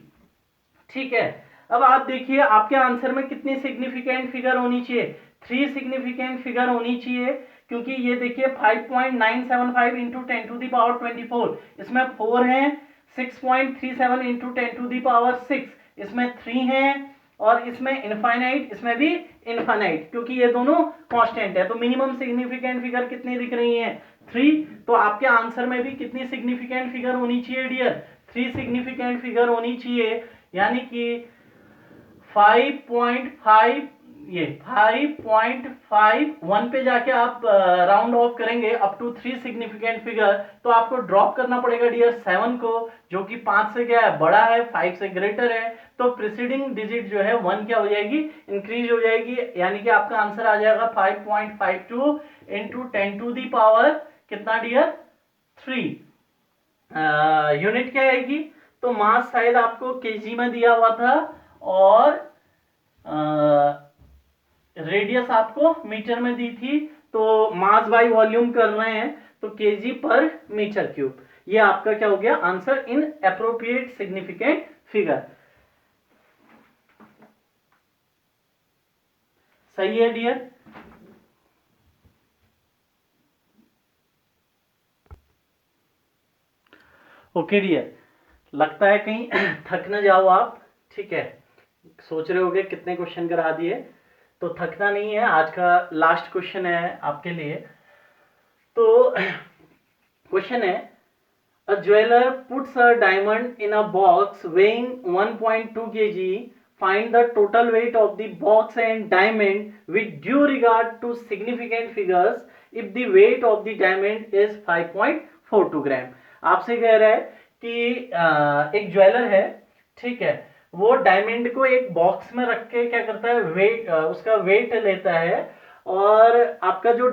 ठीक है। अब आप देखिए आपके आंसर में कितनी सिग्निफिकेंट फिगर होनी चाहिए, 3 सिग्निफिकेंट फिगर होनी चाहिए, क्योंकि ये देखिए 5.975 इंटू 10 टू दी पावर 24, इसमें 4 है, 6.37 इंटू 10 टू दी पावर 6, इसमें 3 है, और इसमें इनफाइनाइट, इसमें भी इनफाइनाइट, क्योंकि ये दोनों कांस्टेंट है। तो मिनिमम सिग्निफिकेंट फिगर कितनी दिख रही है, 3। तो आपके आंसर में भी कितनी सिग्निफिकेंट फिगर होनी चाहिए डियर, 3 सिग्निफिकेंट फिगर होनी चाहिए, यानी कि 5.5, ये 5.51 पे जाके आप राउंड ऑफ करेंगे अप टू 3 सिग्निफिकेंट फिगर, तो आपको ड्रॉप करना पड़ेगा डियर 7 को, जो कि 5 से क्या है, बड़ा है, 5 से ग्रेटर है। तो प्रीसीडिंग डिजिट जो है 1 क्या हो जाएगी, इंक्रीज हो जाएगी, यानी कि आपका आंसर आ जाएगा 5.52 इंटू 10 टू दी पावर कितना डियर, 3। यूनिट क्या आएगी, तो मास शायद आपको केजी में दिया हुआ था, और रेडियस आपको मीटर में दी थी। तो मास बाय वॉल्यूम कर रहे हैं, तो केजी पर मीटर क्यूब। ये आपका क्या हो गया answer in appropriate significant figure. सही है डियर? ओके डियर, लगता है कहीं थक न जाओ आप, ठीक है। सोच रहे होगे कितने क्वेश्चन करा दिए, तो थकना नहीं है, आज का लास्ट क्वेश्चन है आपके लिए। तो क्वेश्चन है, a jeweller puts a diamond in a box weighing 1.2 kg, find the total weight of the box and diamond with due regard to significant figures if the weight of the diamond is 5.42 ग्राम। आपसे कह रहा है कि एक jeweller है, ठीक है, वो डायमंड को एक बॉक्स में रख के क्या करता है, वेट, उसका वेट लेता है, और आपका जो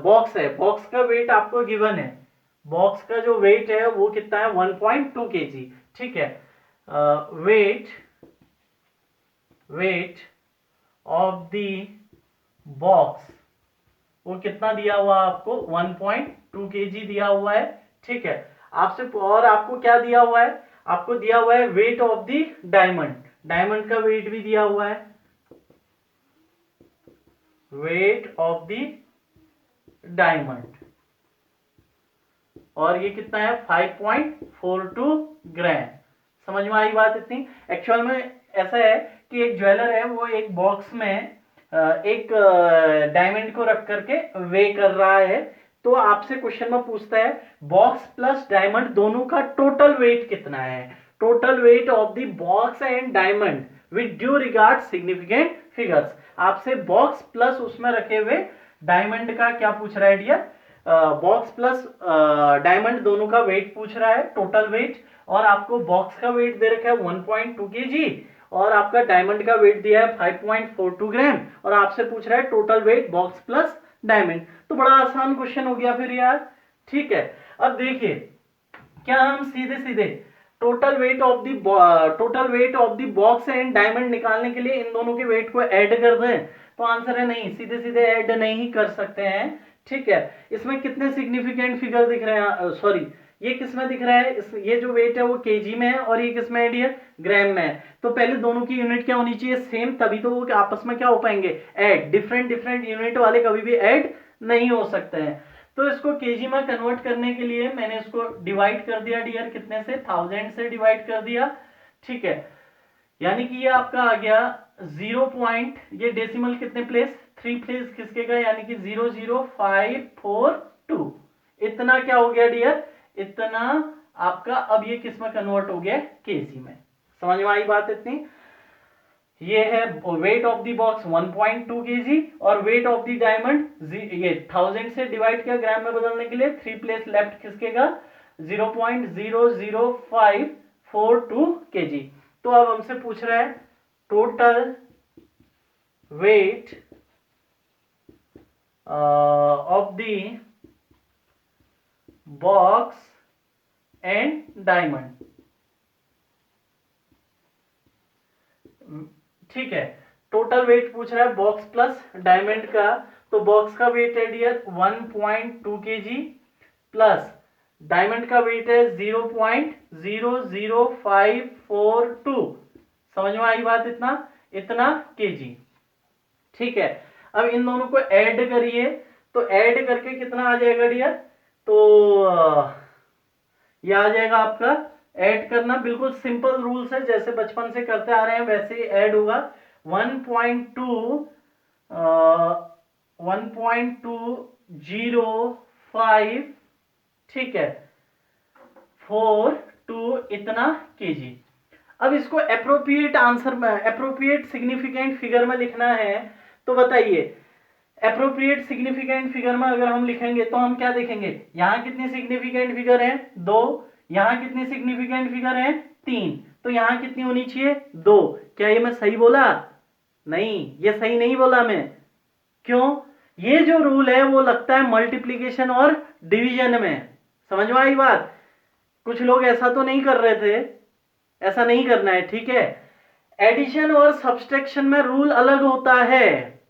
बॉक्स है, बॉक्स का वेट आपको गिवन है, बॉक्स का जो वेट है वो कितना है 1.2 kg, ठीक है। वेट ऑफ द बॉक्स वो कितना दिया हुआ आपको 1.2 kg दिया हुआ है, ठीक है। आपसे और आपको क्या दिया हुआ है, आपको दिया हुआ है weight of the diamond, diamond का वेट भी दिया हुआ है, वेट ऑफ द डायमंड, और ये कितना है 5.42 ग्राम। समझ में आई बात इतनी? एक्चुअल में ऐसा है कि एक ज्वेलर है, वो एक बॉक्स में एक डायमंड को रख करके वे कर रहा है। तो आपसे क्वेश्चन में पूछता है बॉक्स प्लस डायमंड दोनों का टोटल वेट कितना है, total weight of the box and diamond with due regard significant figures. आपसे बॉक्स प्लस उसमें रखे हुए डायमंड का क्या पूछ रहा है डियर, बॉक्स प्लस डायमंड दोनों का वेट पूछ रहा है, टोटल वेट, और आपको बॉक्स का वेट दे रखा है 1.2 kg, और आपका डायमंड का वेट दिया है 5.42 ग्राम, और आपसे पूछ रहा है total weight box plus diamond. तो बड़ा आसान क्वेश्चन हो गया फिर यार, ठीक है। अब देखिए क्या हम सीधे सीधे total weight of the box and diamond निकालने के लिए इन दोनों के वेट को ऐड कर दें, तो आंसर है नहीं, सीधे सीधे ऐड नहीं कर सकते हैं, ठीक है। इसमें कितने सिग्निफिकेंट फिगर दिख रहे हैं, सॉरी ये किसमें दिख रहा है, ये जो वेट है वो केजी में है, और ये किसमें है डियर, ग्राम में है। तो पहले दोनों की यूनिट क्या होनी चाहिए, सेम, तभी तो वो आपस में क्या हो पाएंगे, ऐड। डिफरेंट यूनिट वाले कभी भी ऐड नहीं हो सकते हैं। तो इसको केजी में कन्वर्ट करने के लिए मैंने इसको डिवाइड कर दिया डियर, कितने से, 1000 से डिवाइड कर दिया, ठीक है। यानी कि ये आपका आ गया 0 पॉइंट, ये डेसिमल कितने प्लेस, 3 प्लेस खिसकेगा, यानी कि 00542, इतना क्या हो गया डियर, इतना आपका। अब ये किस में कन्वर्ट हो गया, केजी में। समझ में आई बात इतनी? ये है weight of the box 1.2 kg, और वेट ऑफ द डायमंड ये 1000 से डिवाइड किया ग्राम में बदलने के लिए, 3 प्लेस लेफ्ट खिसकेगा, 0.00542 kg। तो अब हमसे पूछ रहा है total weight of the box and diamond. ठीक है, टोटल वेट पूछ रहा है बॉक्स प्लस डायमंड का। तो बॉक्स का वेट है डियर 1.2 kg प्लस डायमंड का वेट है 0.00542। समझ में आई बात? इतना kg। ठीक है, अब इन दोनों को ऐड करिए, तो ऐड करके कितना आ जाएगा डियर? तो ये आ जाएगा आपका, ऐड करना बिल्कुल सिंपल रूल्स है, जैसे बचपन से करते आ रहे हैं वैसे ही ऐड होगा। 1.205, ठीक है, 42 इतना kg। अब इसको अप्रोप्रिएट आंसर में, अप्रोप्रिएट सिग्निफिकेंट फिगर में लिखना है। तो बताइए, अप्रोप्रिएट सिग्निफिकेंट फिगर में अगर हम लिखेंगे तो हम क्या देखेंगे? यहां कितनी सिग्निफिकेंट फिगर है? 2। यहां कितनी सिग्निफिकेंट फिगर है? 3। तो यहां कितनी होनी चाहिए? 2। क्या ये मैं सही बोला? नहीं, ये सही नहीं बोला मैं। क्यों? ये जो रूल है वो लगता है मल्टीप्लीकेशन और डिवीजन में। समझ में आई बात? कुछ लोग ऐसा तो नहीं कर रहे थे, ऐसा नहीं करना है, ठीक है। एडिशन और सब्सट्रैक्शन में रूल अलग होता है,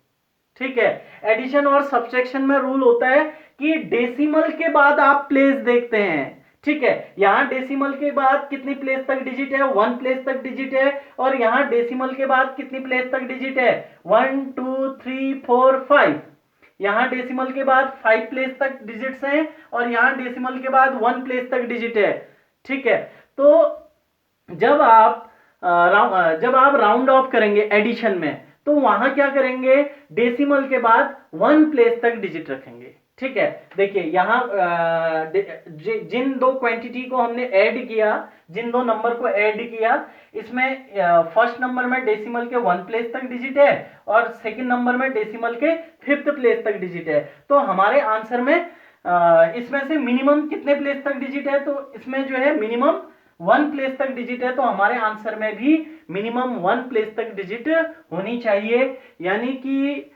ठीक है। एडिशन और सब्सट्रैक्शन में रूल होता है कि डेसिमल के बाद आप प्लेस देखते हैं, ठीक है। यहां डेसिमल के बाद कितनी प्लेस तक डिजिट है? 1 प्लेस तक डिजिट है। और यहां डेसिमल के बाद कितनी प्लेस तक डिजिट है? 1 2 3 4 5। यहां डेसिमल के बाद 5 प्लेस तक डिजिट्स हैं और यहां डेसिमल के बाद 1 प्लेस तक डिजिट है, ठीक है। तो जब आप राउंड ऑफ करेंगे एडिशन में, तो वहां क्या करेंगे? डेसिमल के बाद 1 प्लेस तक डिजिट रखेंगे, ठीक है। देखिए यहां जिन दो क्वांटिटी को हमने ऐड किया, जिन दो नंबर को ऐड किया, इसमें फर्स्ट नंबर में डेसिमल के 1 प्लेस तक डिजिट है और सेकंड नंबर में डेसिमल के 5th प्लेस तक डिजिट है। तो हमारे आंसर में इसमें से मिनिमम कितने प्लेस तक डिजिट है? तो इसमें जो है मिनिमम 1 प्लेस तक डिजिट है, तो हमारे आंसर में भी मिनिमम 1 प्लेस तक डिजिट होनी चाहिए। यानी कि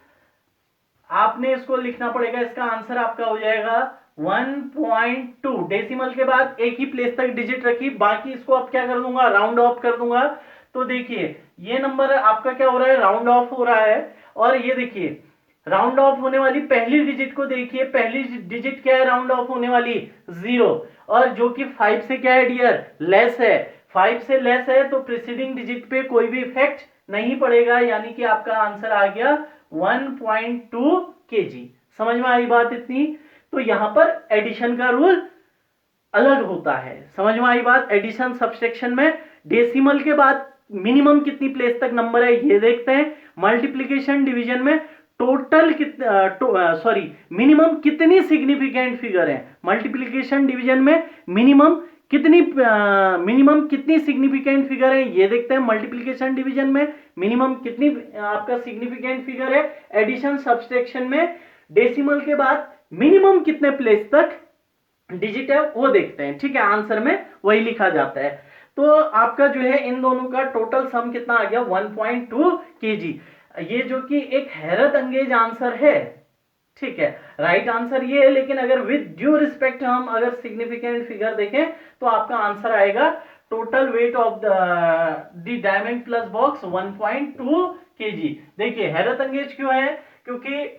आपने इसको लिखना पड़ेगा, इसका आंसर आपका हो जाएगा 1.2। डेसिमल के बाद एक ही प्लेस तक डिजिट रखी, बाकी इसको अब क्या कर दूंगा? राउंड ऑफ कर दूंगा। तो देखिए ये नंबर आपका क्या हो रहा है? राउंड ऑफ हो रहा है। और ये देखिए राउंड ऑफ होने वाली पहली डिजिट को देखिए, पहली डिजिट क्या है राउंड ऑफ होने वाली? 0। और जो कि 5 से क्या है डियर? लेस है। 5 से लेस है तो प्रीसीडिंग डिजिट पे कोई भी इफेक्ट नहीं पड़ेगा, यानी कि आपका आंसर आ गया 1.2 kg। समझ में आई बात इतनी? तो यहां पर एडिशन का रूल अलग होता है। समझ में आई बात? एडिशन सब्सट्रैक्शन में डेसिमल के बाद मिनिमम कितनी प्लेस तक नंबर है ये देखते हैं। मल्टीप्लीकेशन डिवीजन में टोटल मिनिमम कितनी सिग्निफिकेंट फिगर है। मल्टीप्लीकेशन डिवीजन में मिनिमम कितनी सिग्निफिकेंट फिगर है ये देखते हैं। मल्टीप्लीकेशन डिवीजन में मिनिमम कितनी आपका सिग्निफिकेंट फिगर है। एडिशन सब्सट्रैक्शन में डेसिमल के बाद मिनिमम कितने प्लेस तक डिजिट है वो देखते हैं, ठीक है। आंसर में वही लिखा जाता है। तो आपका जो है इन दोनों का टोटल सम कितना आ गया? 1.2 kg। ये जो कि एक हैरत अंगेज आंसर है, ठीक है। राइट आंसर ये है, लेकिन अगर विद ड्यू रिस्पेक्ट हम अगर सिग्निफिकेंट फिगर देखें तो आपका आंसर आएगा total weight of the diamond plus box 1.2 kg। देखिए हैरत अंगेज क्यों है? क्योंकि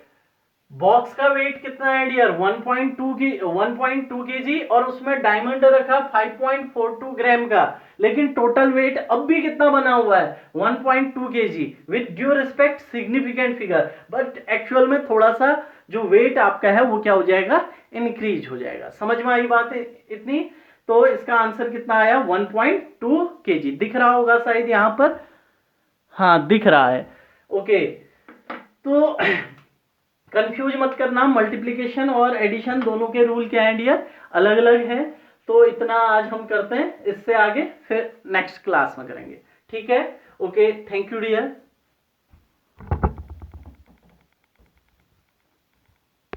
बॉक्स का वेट कितना है डियर? 1.2 kg और उसमें डायमंड रखा 5.42 ग्राम का, लेकिन टोटल वेट अब भी कितना बना हुआ है? 1.2 kg with due respect significant figure. But actual में थोड़ा सा जो वेट आपका है वो क्या हो जाएगा? इंक्रीज हो जाएगा। समझ में आई बात इतनी? तो इसका आंसर कितना आया? 1.2 kg। दिख रहा होगा शायद यहां पर, हाँ दिख रहा है। ओके, तो कंफ्यूज मत करना, मल्टीप्लिकेशन और एडिशन दोनों के रूल क्या हैं डियर? अलग अलग हैं। तो इतना आज हम करते हैं, इससे आगे फिर नेक्स्ट क्लास में करेंगे, ठीक है। Okay, thank you dear.